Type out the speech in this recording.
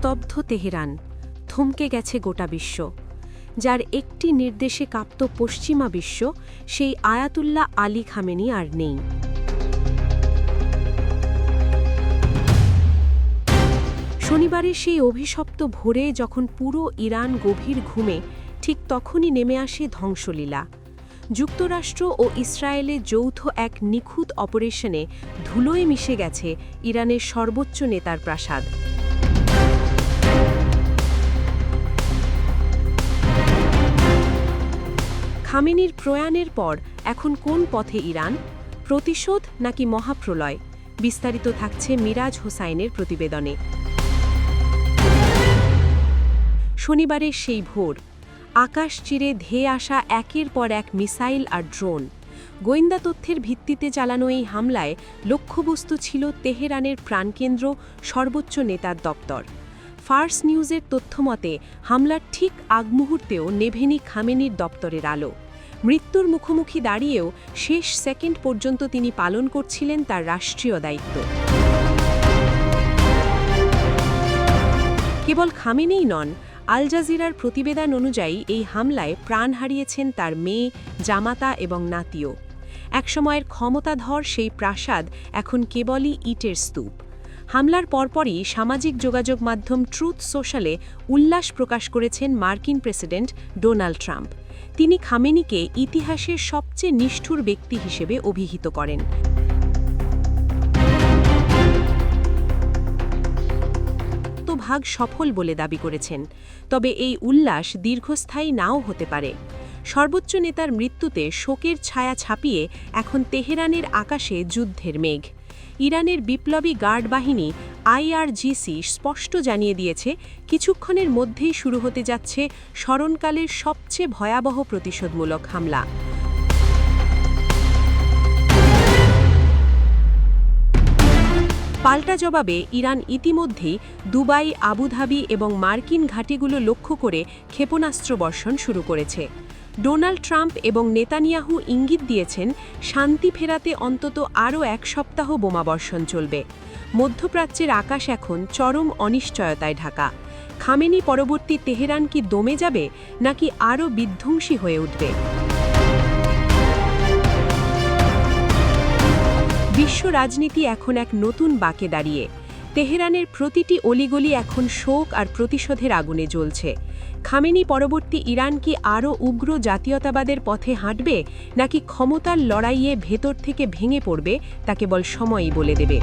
স্তব্ধ তেহরান, থমকে গেছে গোটা বিশ্ব। যার একটি নির্দেশে কাঁপত পশ্চিমা বিশ্ব, সেই আয়াতুল্লাহ আলী খামেনি আর নেই। শনিবারের সেই অভিশপ্ত ভোরে যখন পুরো ইরান গভীর ঘুমে, ঠিক তখনই নেমে আসে ধ্বংসলীলা। যুক্তরাষ্ট্র ও ইসরায়েলের যৌথ এক নিখুঁত অপারেশনে ধুলোয় মিশে গেছে ইরানের সর্বোচ্চ নেতার প্রাসাদ। খামেনির প্রয়াণের পর এখন কোন পথে ইরান? প্রতিশোধ নাকি মহাপ্রলয়? বিস্তারিত থাকছে মিরাজ হোসাইনের প্রতিবেদনে। শনিবারের সেই ভোর, আকাশ চিরে ধেয়ে আসা একের পর এক মিসাইল আর ড্রোন। গোয়েন্দা তথ্যের ভিত্তিতে চালানো এই হামলায় লক্ষ্যবস্তু ছিল তেহরানের প্রাণকেন্দ্র, সর্বোচ্চ নেতার দপ্তর। ফার্স নিউজের তথ্যমতে হামলার ঠিক আগ মুহূর্তেও নেভেনি খামেনির দপ্তরের আলো। মৃত্যুর মুখোমুখি দাঁড়িয়েও শেষ সেকেন্ড পর্যন্ত তিনি পালন করছিলেন তার রাষ্ট্রীয় দায়িত্ব। কেবল খামেনিই নন, আল জাজিরার প্রতিবেদন অনুযায়ী এই হামলায় প্রাণ হারিয়েছেন তার মেয়ে, জামাতা এবং নাতিও। একসময়ের ক্ষমতাধর সেই প্রাসাদ এখন কেবলই ইটের স্তূপ। হামলার পরপরই সামাজিক যোগাযোগ মাধ্যম ট্রুথ সোশ্যালে উল্লাস প্রকাশ করেছেন মার্কিন প্রেসিডেন্ট ডোনাল্ড ট্রাম্প। তিনি খামেনিকে ইতিহাসের সবচেয়ে নিষ্ঠুর ব্যক্তি হিসেবে অভিহিত করেন। ভাগ সফল বলে দাবি করেছেন। তবে এই উল্লাস দীর্ঘস্থায়ী নাও হতে পারে। সর্বোচ্চ নেতার মৃত্যুতে শোকের ছায়া ছাপিয়ে এখন তেহরানের আকাশে যুদ্ধের মেঘ। ইরানের বিপ্লবী গার্ড বাহিনী IRGC স্পষ্ট জানিয়ে দিয়েছে, কিছুক্ষণের মধ্যেই শুরু হতে যাচ্ছে স্মরণকালের সবচেয়ে ভয়াবহ প্রতিশোধমূলক হামলা। পাল্টা জবাবে ইরান ইতিমধ্যেই দুবাই, আবুধাবি এবং মার্কিন ঘাঁটিগুলো লক্ষ্য করে ক্ষেপণাস্ত্র বর্ষণ শুরু করেছে। ডোনাল্ড ট্রাম্প এবং নেতানিয়াহু ইঙ্গিত দিয়েছেন, শান্তি ফেরাতে অন্তত আরও এক সপ্তাহ বোমাবর্ষণ চলবে। মধ্যপ্রাচ্যের আকাশ এখন চরম অনিশ্চয়তায় ঢাকা। খামেনি পরবর্তী তেহরান কি দমে যাবে, নাকি আরও বিধ্বংসী হয়ে উঠবে? বিশ্ব রাজনীতি এখন এক নতুন বাঁকে দাঁড়িয়ে। তেহরানের প্রতিটি অলিগলি এখন শোক আর প্রতিশোধের আগুনে জ্বলছে। খামেনি পরবর্তী ইরান কি আরও উগ্র জাতীয়তাবাদের পথে হাঁটবে, নাকি ক্ষমতার লড়াইয়ে ভেতর থেকে ভেঙে পড়বে, তা কেবল সময়ই বলে দেবে।